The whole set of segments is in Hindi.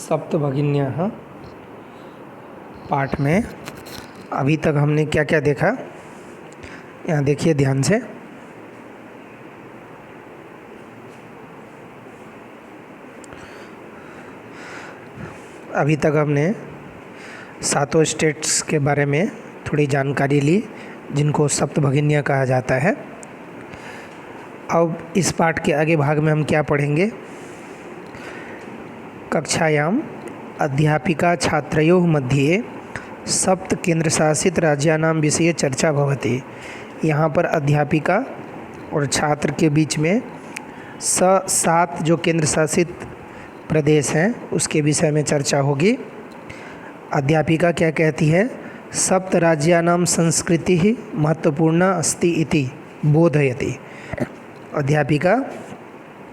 सप्तभगिन्यः पाठ में अभी तक हमने क्या क्या देखा, यहाँ देखिए ध्यान से। अभी तक हमने सातों स्टेट्स के बारे में थोड़ी जानकारी ली जिनको सप्तभगिन्य कहा जाता है। अब इस पाठ के आगे भाग में हम क्या पढ़ेंगे। कक्षायाम अध्यापिका छात्रयोः मध्ये सप्त केंद्रशासित राज्यानां विषये चर्चा भवति। यहाँ पर अध्यापिका और छात्र के बीच में सात जो केंद्र शासित प्रदेश हैं उसके विषय में चर्चा होगी। अध्यापिका क्या कहती है, सप्त राज्यानां संस्कृति महत्वपूर्णा अस्ति इति बोधयति। अध्यापिका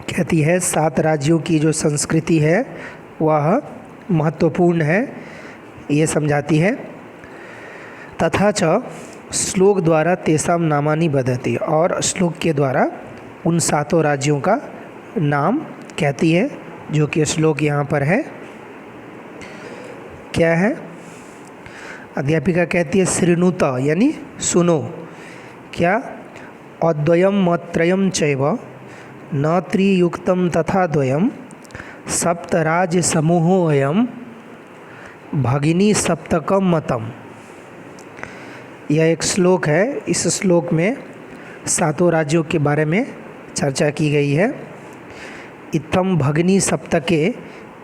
कहती है सात राज्यों की जो संस्कृति है वह महत्वपूर्ण है, ये समझाती है। तथा च श्लोक द्वारा तेषां नामानि वदति, और श्लोक के द्वारा उन सातों राज्यों का नाम कहती है, जो कि श्लोक यहाँ पर है। क्या है? अध्यापिका कहती है शृणुत यानी सुनो। क्या? अद्वयम मत्रयम चैव न त्रियुक्तम तथा द्वयम सप्तराज्य समूहो अयम भगिनी सप्तकम मतम। यह एक श्लोक है। इस श्लोक में सातों राज्यों के बारे में चर्चा की गई है। इत्थम भगिनी सप्तके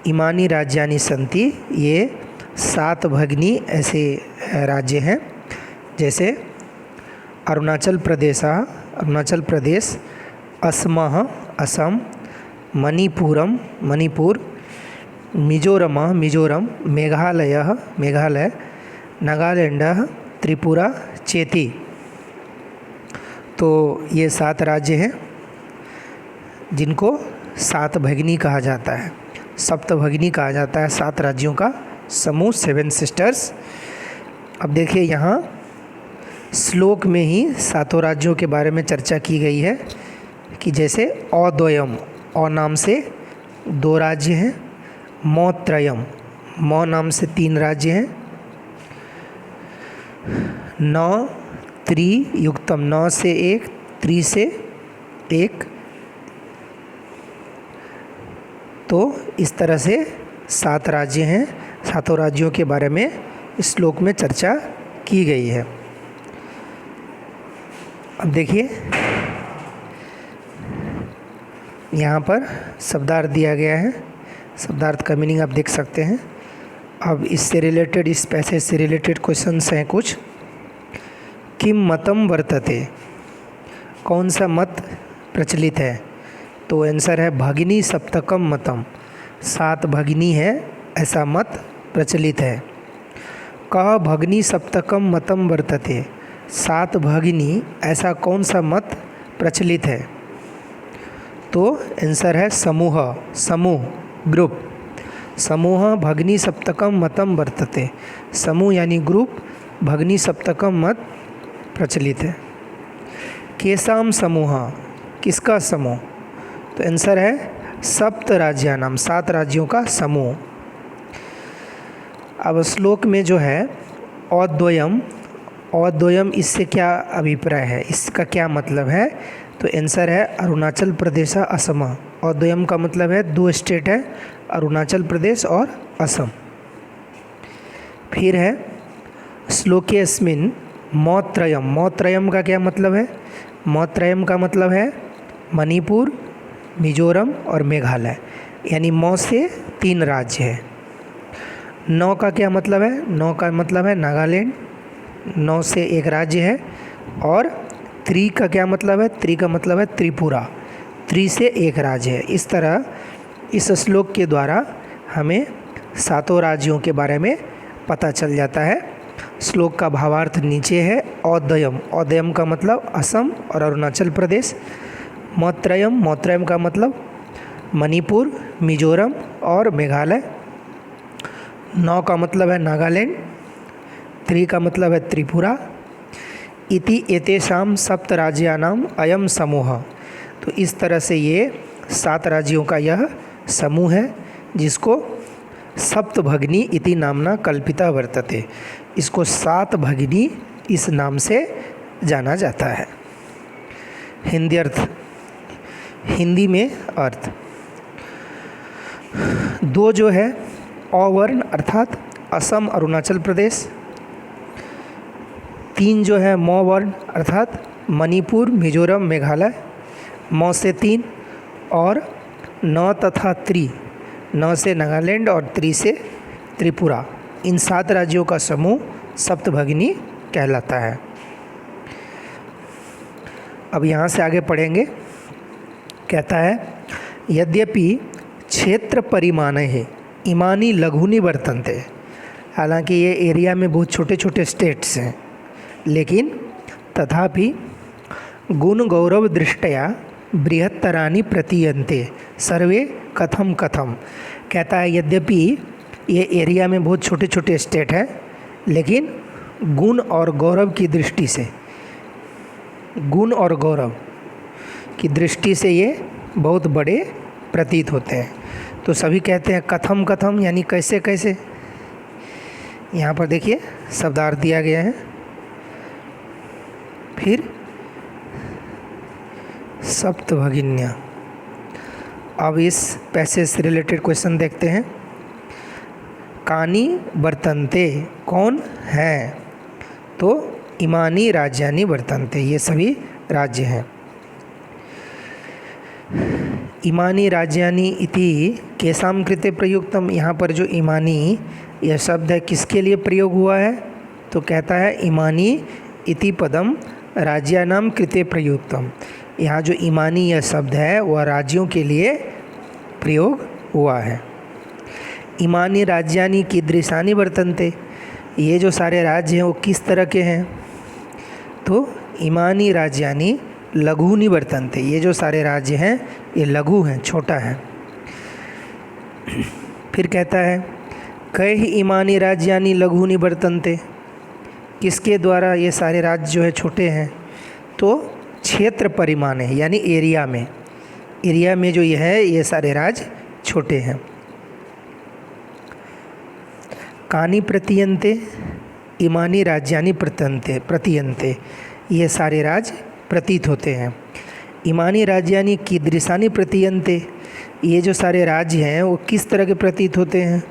इमानी राज्यानि सन्ति। ये सात भगिनी ऐसे राज्य हैं जैसे अरुणाचल प्रदेश, असमः असम, मणिपुरम मणिपुर, मिजोरम, मेघालय, नागालैंड, त्रिपुरा, चेती। तो ये सात राज्य हैं जिनको सात भगिनी कहा जाता है, सप्तभगिनी कहा जाता है, सात राज्यों का समूह, सेवन सिस्टर्स। अब देखिए यहाँ श्लोक में ही सातों राज्यों के बारे में चर्चा की गई है कि जैसे अद्वयम, अ नाम से दो राज्य हैं, मौत्रयम, मौ नाम से तीन राज्य हैं, नौ त्रियुक्तम, नौ से एक, त्रि से एक। तो इस तरह से सात राज्य हैं। सातों राज्यों के बारे में इस श्लोक में चर्चा की गई है। अब देखिए यहाँ पर शब्दार्थ दिया गया है। शब्दार्थ का मीनिंग आप देख सकते हैं। अब इससे रिलेटेड, इस पैसेज से रिलेटेड क्वेश्चंस हैं कुछ। किम मतम वर्तते, कौन सा मत प्रचलित है? तो आंसर है भगिनी सप्तकम मतम, सात भगिनी है ऐसा मत प्रचलित है। कह भगिनी सप्तकम मतम वर्तते, सात भगिनी ऐसा कौन सा मत प्रचलित है? तो आंसर है समूह, ग्रुप। समूह भगिनी सप्तकम मतम वर्तते, समूह यानी ग्रुप, भगिनी सप्तकम मत प्रचलित है। केसाम समूह, किसका समूह? तो आंसर है सप्त राज्यानाम, सात राज्यों का समूह। अब श्लोक में जो है अद्वयम, इससे क्या अभिप्राय है, इसका क्या मतलब है? तो आंसर है अरुणाचल प्रदेश, असम। अद्वयम का मतलब है दो स्टेट है, अरुणाचल प्रदेश और असम। फिर है श्लोकेस्मिन् मौत्रयम का क्या मतलब है? मौत्रयम का मतलब है मणिपुर, मिजोरम और मेघालय, यानी मौ से तीन राज्य है। नौ का क्या मतलब है? नौ का मतलब है नागालैंड, नौ से एक राज्य है। और त्रि का क्या मतलब है? त्रि का मतलब है त्रिपुरा, त्रि से एक राज्य है। इस तरह इस श्लोक के द्वारा हमें सातों राज्यों के बारे में पता चल जाता है। श्लोक का भावार्थ नीचे है। अद्वयम का मतलब असम और अरुणाचल प्रदेश। मौत्रयम का मतलब मणिपुर, मिजोरम और मेघालय। नौ का मतलब है नागालैंड। त्रि का मतलब है त्रिपुरा। इति एतेषां सप्त राज्यानाम अयम समूह। तो इस तरह से ये सात राज्यों का यह समूह है जिसको सप्तभगिनी इति नामना कल्पिता वर्तते। इसको सात भगिनी इस नाम से जाना जाता है। हिंदी अर्थ, हिंदी में अर्थ, दो जो है अवर्ण अर्थात असम अरुणाचल प्रदेश, तीन जो है म वर्ण अर्थात मणिपुर मिजोरम मेघालय, म से तीन, और न तथा त्रि, न से नागालैंड और त्रि से त्रिपुरा, इन सात राज्यों का समूह सप्तभगिनी कहलाता है। अब यहाँ से आगे पढ़ेंगे। कहता है यद्यपि क्षेत्र परिमाण है इमानी लघुनी वर्तन्ते, हालांकि ये एरिया में बहुत छोटे छोटे स्टेट्स हैं, लेकिन तथापि गुण गौरव दृष्टया बृहत्तरानि प्रतीयन्ते सर्वे कथम कथम। कहता है यद्यपि ये एरिया में बहुत छोटे छोटे स्टेट हैं, लेकिन गुण और गौरव की दृष्टि से, गुण और गौरव की दृष्टि से ये बहुत बड़े प्रतीत होते हैं। तो सभी कहते हैं कथम कथम, यानी कैसे कैसे। यहाँ पर देखिए शब्दार्थ दिया गया है। फिर सप्तभगिन्या। अब इस पैसेज से रिलेटेड क्वेश्चन देखते हैं। कानी वर्तन्ते, कौन है? तो इमानी राज्यानि वर्तन्ते, ये सभी राज्य हैं। इमानी राज्यानि इति केसाम कृते प्रयुक्तम, यहाँ पर जो इमानी यह शब्द है किसके लिए प्रयोग हुआ है? तो कहता है इमानी इति पदम राज्यानाम कृते प्रयुक्तम। यहाँ जो इमानी यह शब्द है वह राज्यों के लिए प्रयोग हुआ है। इमानी राज्यानि कीदृशानि वर्तन्ते, ये जो सारे राज्य हैं वो किस तरह के हैं? तो इमानी राज्यानि लघुनी वर्तन्ते, ये जो सारे राज्य हैं ये लघु हैं, छोटा है। फिर कहता है कई इमानी राज्यानि लघुनी वर्तन्ते, किसके द्वारा ये सारे राज्य जो है छोटे हैं? तो क्षेत्र परिमाण है, यानी एरिया में, एरिया में जो ये है ये सारे राज्य छोटे हैं। कानी प्रतीयन्ते इमानी राज्यानि प्रतीयन्ते, ये सारे राज्य प्रतीत होते हैं। इमानी राज्यानि कीदृशानि प्रतीयन्ते, ये जो सारे राज्य हैं वो किस तरह के प्रतीत होते हैं?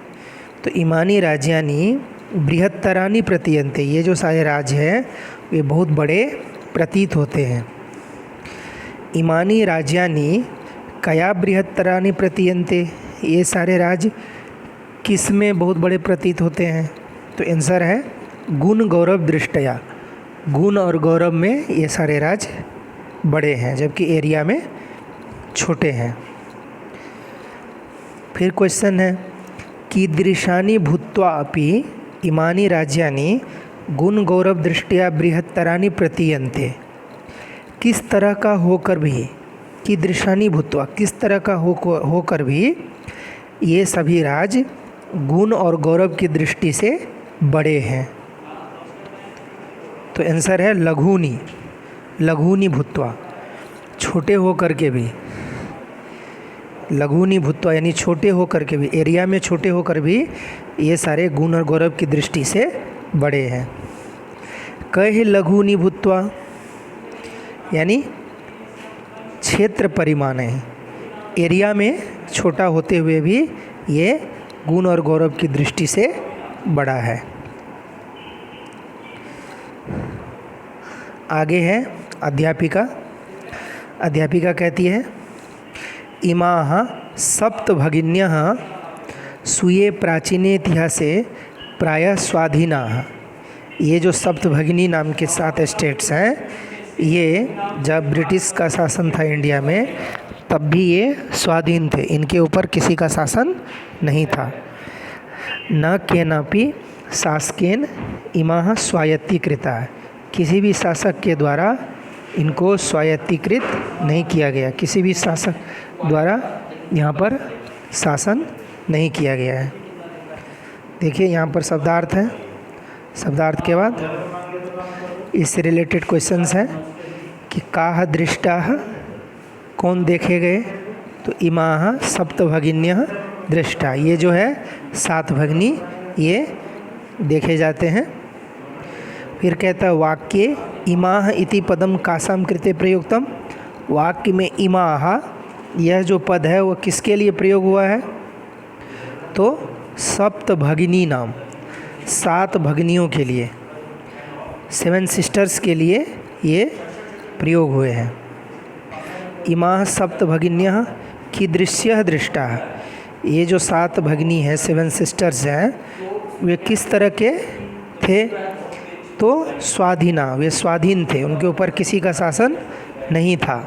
तो इमानी राज्यानि बृहत्तरानि प्रतीयन्ते, ये जो सारे राज्य हैं वे बहुत बड़े प्रतीत होते हैं। इमानी राज्यानि कया बृहत्तरानि प्रतीयन्ते, ये सारे राज्य किस में बहुत बड़े प्रतीत होते हैं? तो आंसर है गुण गौरव दृष्टया, गुण और गौरव में ये सारे राज्य बड़े हैं, जबकि एरिया में छोटे हैं। फिर क्वेश्चन है कीदृशानि भूत्वा अपि इमानी राज्यानि गुण गौरव दृष्टया बृहत्तरानि प्रतीयन्ते, किस तरह का होकर भी, कीदृशानि भूत्वा, किस तरह का होकर भी ये सभी राज्य गुण और गौरव की दृष्टि से बड़े हैं? तो आंसर है लघुनी, लघुनी भूत्वा, छोटे होकर के भी, लघुनी भूत्वा यानी छोटे होकर के भी, एरिया में छोटे होकर भी ये सारे गुण और गौरव की दृष्टि से बड़े हैं। कई लघुनी भूत्वा यानी क्षेत्र परिमाण है, एरिया में छोटा होते हुए भी ये गुण और गौरव की दृष्टि से बड़ा है। आगे है अध्यापिका। अध्यापिका कहती है इमाः सप्तभगिन्यः स्वीये प्राचीने इतिहासे प्रायः स्वाधीनाः, ये जो सप्तभगिनी नाम के 7 स्टेट्स हैं ये जब ब्रिटिश का शासन था इंडिया में तब भी ये स्वाधीन थे, इनके ऊपर किसी का शासन नहीं था। न केनापि शासकेन इमाः स्वायत्तीकृता, किसी भी शासक के द्वारा इनको स्वायत्तीकृत नहीं किया गया, किसी भी शासक द्वारा यहाँ पर शासन नहीं किया गया है। देखिए यहाँ पर शब्दार्थ है, शब्दार्थ के बाद इससे रिलेटेड क्वेश्चंस हैं कि काह दृष्टाः, कौन देखे गए? तो इमाः सप्तभगिन्यः दृष्टा, ये जो है 7 भगनी ये देखे जाते हैं। फिर कहता है वाक्ये इमाह इति पदम कासाम कृते प्रयुक्तम। वाक्य में इमाह यह जो पद है वो किसके लिए प्रयोग हुआ है? तो सप्त भगिनी नाम, 7 भगनियों के लिए, 7 सिस्टर्स के लिए ये प्रयोग हुए हैं। इमाह सप्त भगिन्यः कीदृश्यः दृष्टा। ये जो 7 भगनी है, 7 सिस्टर्स हैं, वे किस तरह के थे? तो स्वाधीना, वे स्वाधीन थे, उनके ऊपर किसी का शासन नहीं था।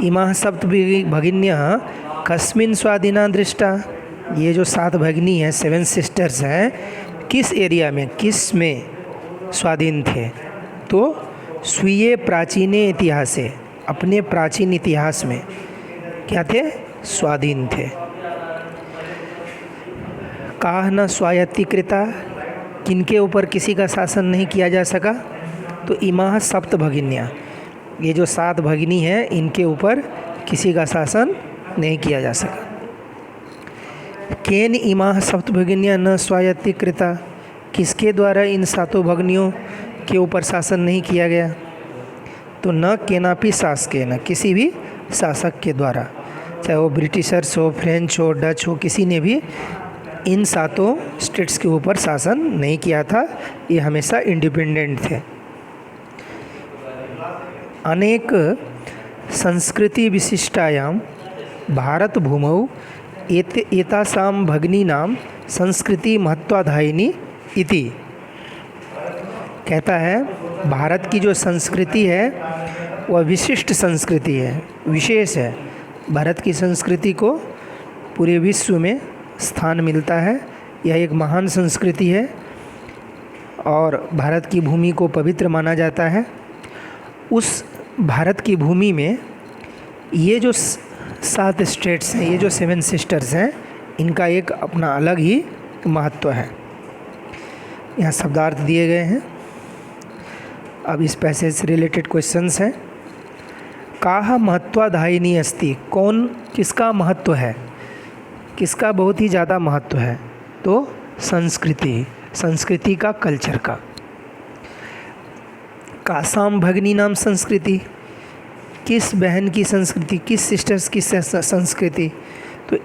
इमाह सप्त भगिन्यः कस्मिन् स्वाधीना दृष्टा। ये जो 7 भगिनी हैं, 7 सिस्टर्स हैं, किस एरिया में, किस में स्वाधीन थे? तो स्वीय प्राचीने इतिहासे, अपने प्राचीन इतिहास में क्या थे? स्वाधीन थे। काह न स्वायत्तीकृता, किनके ऊपर किसी का शासन नहीं किया जा सका? तो इमाह सप्त भगिन्या, ये जो 7 भगिनी हैं, इनके ऊपर किसी का शासन नहीं किया जा सका। केन इमाह सप्त भगिन्या न स्वायत्तीकृता, किसके द्वारा इन 7 भगनियों के ऊपर शासन नहीं किया गया? तो न केनापि शासकेन, किसी भी शासक के द्वारा, चाहे वो ब्रिटिशर्स हो, फ्रेंच हो, डच हो, किसी ने भी इन 7 स्टेट्स के ऊपर शासन नहीं किया था। ये हमेशा इंडिपेंडेंट थे। अनेक संस्कृति विशिष्टायां भारत भूमौ एतासां भगिनीनां संस्कृति महत्वाधायिनी इति। कहता है भारत की जो संस्कृति है वह विशिष्ट संस्कृति है, विशेष है। भारत की संस्कृति को पूरे विश्व में स्थान मिलता है। यह एक महान संस्कृति है और भारत की भूमि को पवित्र माना जाता है। उस भारत की भूमि में ये जो 7 स्टेट्स हैं, ये जो 7 सिस्टर्स हैं, इनका एक अपना अलग ही महत्व है। यहाँ शब्दार्थ दिए गए हैं। अब इस पैसेज से रिलेटेड क्वेश्चंस हैं। काह महत्वाधायिनी अस्ति, कौन, किसका महत्व है, किसका बहुत ही ज़्यादा महत्व है? तो संस्कृति, संस्कृति का, कल्चर का। कासाम भगिनी नाम संस्कृति, किस बहन की संस्कृति, किस सिस्टर्स की संस्कृति? तो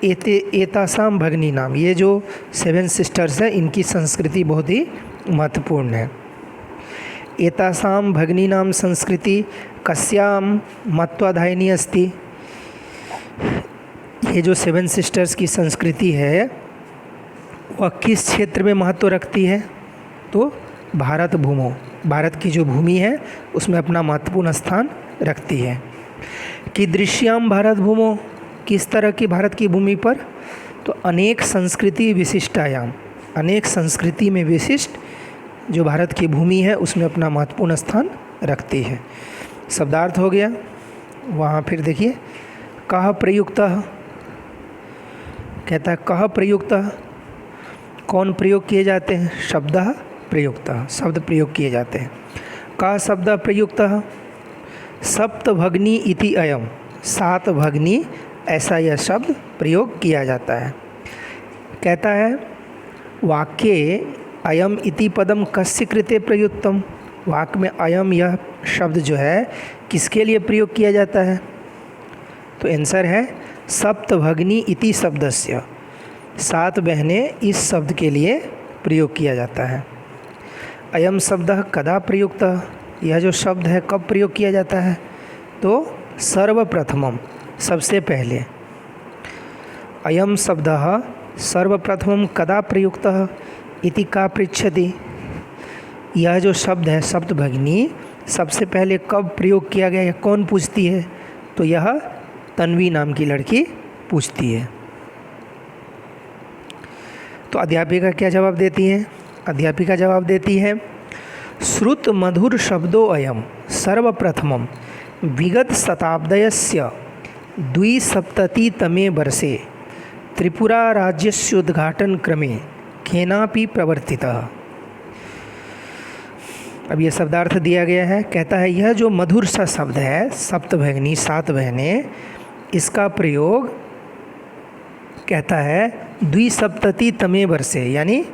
एतासाम भगिनी नाम, ये जो 7 सिस्टर्स हैं, इनकी संस्कृति बहुत ही महत्वपूर्ण है। एतासाम भगिनी नाम संस्कृति कस्याम महत्वाधायिनी अस्ति। ये जो 7 सिस्टर्स की संस्कृति है वह किस क्षेत्र में महत्व रखती है? तो भारत भूमो, भारत की जो भूमि है उसमें अपना महत्वपूर्ण स्थान रखती है। कीदृश्याम भारत भूमो, किस तरह की भारत की भूमि पर? तो अनेक संस्कृति विशिष्टायाम, अनेक संस्कृति में विशिष्ट जो भारत की भूमि है उसमें अपना महत्वपूर्ण स्थान रखती है। शब्दार्थ हो गया। वहाँ फिर देखिए कह प्रयुक्तः, कहता है कह प्रयुक्तः, कौन प्रयोग किए जाते हैं? शब्दः प्रयुक्तः, शब्द प्रयोग किए जाते हैं। कह शब्द प्रयुक्तः सप्त भगनी इति अयम, 7 भगनी, ऐसा यह शब्द प्रयोग किया जाता है। कहता है वाक्ये अयम इति पदम कस्य कृते प्रयुक्तम, वाक्य में अयम यह शब्द जो है किसके लिए प्रयोग किया जाता है? तो आंसर है सप्त भगनी इति शब्दस्य, 7 बहनें इस शब्द के लिए प्रयोग किया जाता है। अयम शब्द कदा प्रयुक्त, यह जो शब्द है कब प्रयोग किया जाता है? तो सर्वप्रथमम, सबसे पहले। अयम शब्द सर्वप्रथमम कदा प्रयुक्तः इति का पृच्छति, यह जो शब्द है सप्त भगिनी सबसे पहले कब प्रयोग किया गया, यह कौन पूछती है? तो यह तन्वी नाम की लड़की पूछती है। तो अध्यापिका क्या जवाब देती है? अध्यापिका जवाब देती है श्रुत मधुर शब्दो अयम सर्वप्रथमम विगत शताब्दयस्य 270तमे वर्षे त्रिपुरा राज्यस्य उद्घाटन क्रमे केनापि प्रवर्तितः। अब ये शब्दार्थ दिया गया है। कहता है यह जो मधुर सा शब्द है सप्त भगिनी, 7 बहनें, इसका प्रयोग कहता है द्विसप्ततितमे वर्षे यानी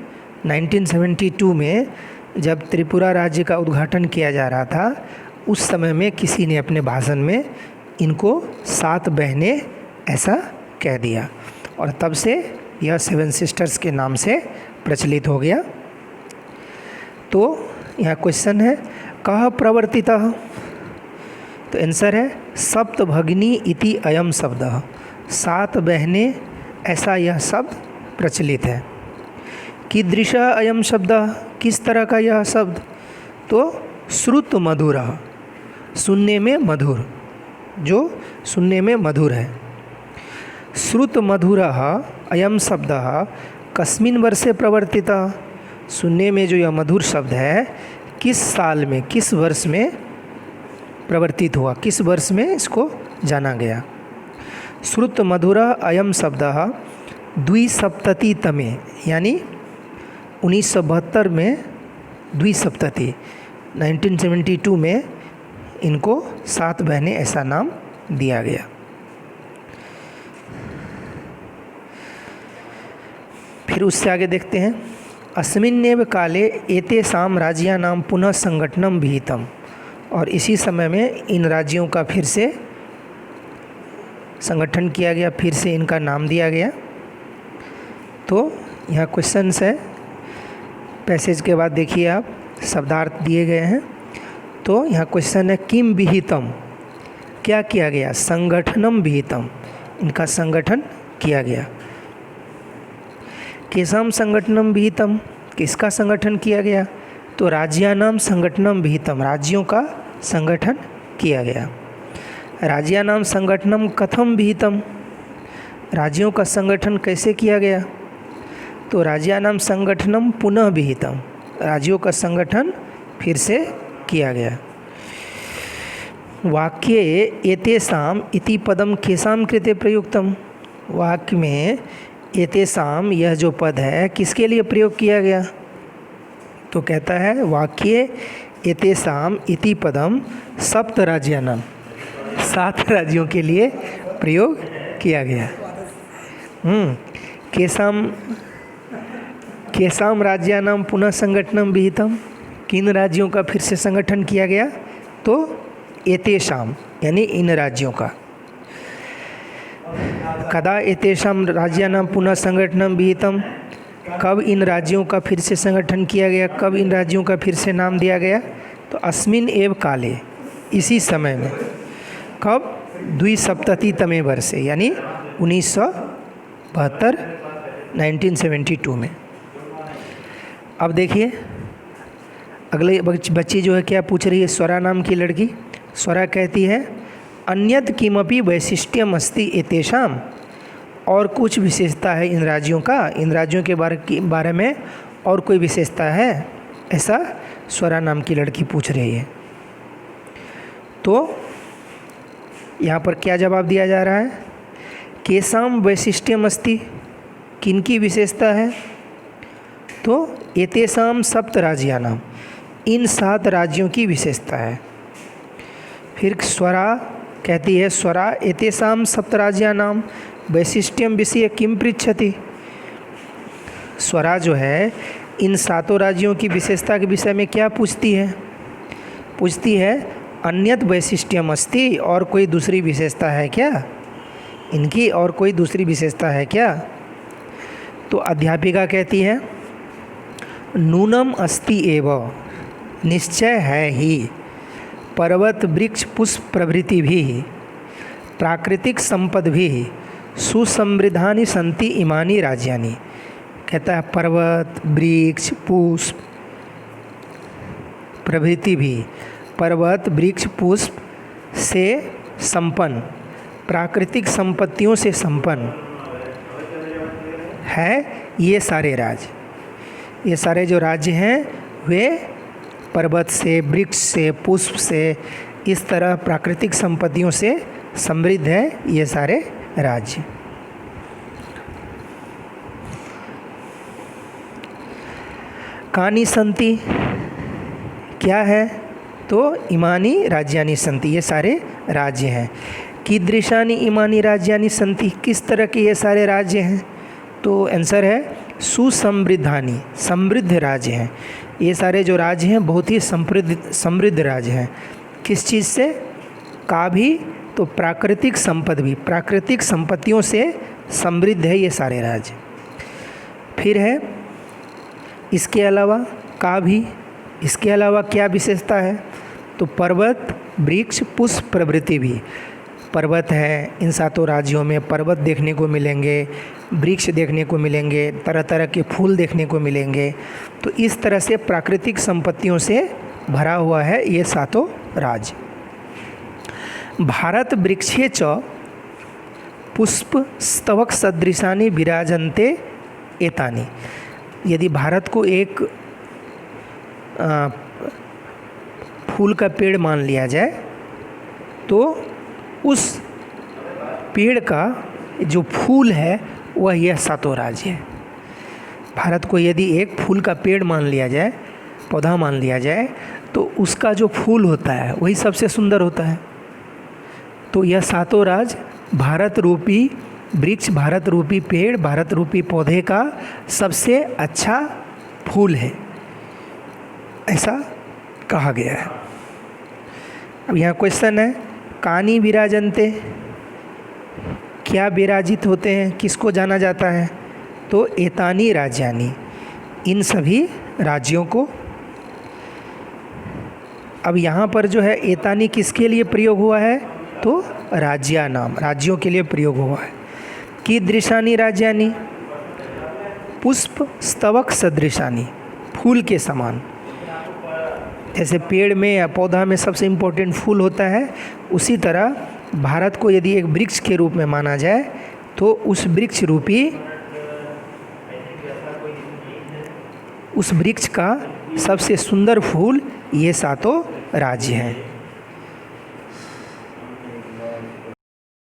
1972 में जब त्रिपुरा राज्य का उद्घाटन किया जा रहा था, उस समय में किसी ने अपने भाषण में इनको 7 बहनें ऐसा कह दिया और तब से यह 7 सिस्टर्स के नाम से प्रचलित हो गया। तो यहाँ क्वेश्चन है कः प्रवर्तितः, तो आंसर है सप्तभगिनी इति अयम शब्दः, 7 बहनें ऐसा यह शब्द प्रचलित है। कीदृशः अयम शब्दः, किस तरह का यह शब्द, तो श्रुत मधुरः, सुनने में मधुर, जो सुनने में मधुर है। श्रुत मधुरः अयम शब्दः कस्मिन् वर्षे प्रवर्तितः, सुनने में जो यह मधुर शब्द है किस साल में, किस वर्ष में प्रवर्तित हुआ, किस वर्ष में इसको जाना गया। श्रुत मधुरः अयम शब्दः द्विसप्ततितमे यानी 1972 में, द्विसप्तति 1972 में इनको 7 बहनें ऐसा नाम दिया गया। फिर उससे आगे देखते हैं अस्मिन्नेव काले एतेषां राज्यानां पुनः संगठनं विहितम्, और इसी समय में इन राज्यों का फिर से संगठन किया गया, फिर से इनका नाम दिया गया। तो यहाँ क्वेश्चंस है, पैसेज के बाद देखिए आप शब्दार्थ दिए गए हैं। तो यहाँ क्वेश्चन है किम विहितम, क्या किया गया, संगठनम विहितम, इनका संगठन किया गया। केसाम संगठनम विहितम, किसका संगठन किया गया, तो राज्यानाम संगठनम विहितम, राज्यों का संगठन किया गया। राज्यानाम संगठनम कथम विहितम, राज्यों का संगठन कैसे किया गया, तो राज्यानाम संगठनम पुनः विहितम, राज्यों का संगठन फिर से किया गया। वाक्ये एतेषाम इति पदम केसाम कृते प्रयुक्तम, वाक्य में एतेषाम यह जो पद है किसके लिए प्रयोग किया गया, तो कहता है वाक्ये एतेषाम इति पदम सप्त राज्यानाम, 7 राज्यों के लिए प्रयोग किया गया। केसाम राज्यानाम पुनः संगठनम विहितम, किन राज्यों का फिर से संगठन किया गया, तो एतेषाम यानी इन राज्यों का। कदा एतेषाम राज्यानाम पुनः संगठनम विहितम, कब इन राज्यों का फिर से संगठन किया गया, कब इन राज्यों का फिर से नाम दिया गया, तो अस्मिन् एव काले, इसी समय में। कब, द्विसप्ततितमे वर्षे यानी 1972 1972 में। अब देखिए अगले बच्ची जो है क्या पूछ रही है, स्वरा नाम की लड़की। स्वरा कहती है अन्यत् किमपि वैशिष्ट्यम अस्ति एतेषाम, और कुछ विशेषता है इन राज्यों का, इन राज्यों के बारे में और कोई विशेषता है, ऐसा स्वरा नाम की लड़की पूछ रही है। तो यहाँ पर क्या जवाब दिया जा रहा है, केसाम वैशिष्ट्यम अस्ति, किनकी विशेषता है, तो एतेषाम सप्त राज्यानाम, इन 7 राज्यों की विशेषता है। फिर स्वरा कहती है स्वरा एतेषाम सप्त राज्यानाम वैशिष्ट्यम विषय किम पृच्छति, स्वरा जो है इन 7 राज्यों की विशेषता के विषय में क्या पूछती है, पूछती है अन्यत वैशिष्ट्यम अस्ति, और कोई दूसरी विशेषता है क्या, इनकी और कोई दूसरी विशेषता है क्या। तो अध्यापिका कहती है नूनम अस्ति एव, निश्चय है ही, पर्वत वृक्ष पुष्प प्रभृति भी, प्राकृतिक संपद भी, सुसमृद्धानि सन्ति इमानि राज्यानि। कहता है पर्वत वृक्ष पुष्प प्रभृति भी, पर्वत वृक्ष पुष्प से संपन्न, प्राकृतिक संपत्तियों से संपन्न है ये सारे राज्य। ये सारे जो राज्य हैं वे पर्वत से, वृक्ष से, पुष्प से, इस तरह प्राकृतिक संपत्तियों से समृद्ध है ये सारे राज्य। कानि संति, क्या है, तो इमानी राज्यानि संति, ये सारे राज्य हैं। कीदृशानि इमानि राज्यानि सन्ति, किस तरह के ये सारे राज्य हैं? तो आंसर है सुसमृद्धानि, समृद्ध राज्य हैं। ये सारे जो राज्य हैं बहुत ही समृद्ध राज्य हैं। किस चीज़ से? का भी तो प्राकृतिक संपद भी, प्राकृतिक संपत्तियों से समृद्ध है ये सारे राज्य। फिर है इसके अलावा का भी, इसके अलावा क्या विशेषता है? तो पर्वत, वृक्ष, पुष्प प्रभृति भी। पर्वत है, इन सातों राज्यों में पर्वत देखने को मिलेंगे, वृक्ष देखने को मिलेंगे, तरह तरह के फूल देखने को मिलेंगे। तो इस तरह से प्राकृतिक संपत्तियों से भरा हुआ है ये सातों राज्य। भारत वृक्षे च पुष्प स्तवक सदृशानि विराजन्ते एतानि। यदि भारत को एक फूल का पेड़ मान लिया जाए तो उस पेड़ का जो फूल है वह यह सातों राज्य है। भारत को यदि एक फूल का पेड़ मान लिया जाए, पौधा मान लिया जाए, तो उसका जो फूल होता है वही सबसे सुंदर होता है। तो यह सातों राज्य भारत रूपी वृक्ष, भारत रूपी पेड़, भारत रूपी पौधे का सबसे अच्छा फूल है, ऐसा कहा गया है। अब यहाँ क्वेश्चन है, कानि विराजन्ते, क्या विराजित होते हैं, किसको जाना जाता है? तो एतानि राज्यानि, इन सभी राज्यों को। अब यहाँ पर जो है एतानि किसके लिए प्रयोग हुआ है? तो राज्या नाम, राज्यों के लिए प्रयोग हुआ है। कीदृशानि राज्यानि? पुष्प स्तवक सदृशानि, फूल के समान। जैसे पेड़ में या पौधा में सबसे इम्पोर्टेंट फूल होता है, उसी तरह भारत को यदि एक वृक्ष के रूप में माना जाए तो उस वृक्ष का सबसे सुंदर फूल ये सातों राज्य हैं।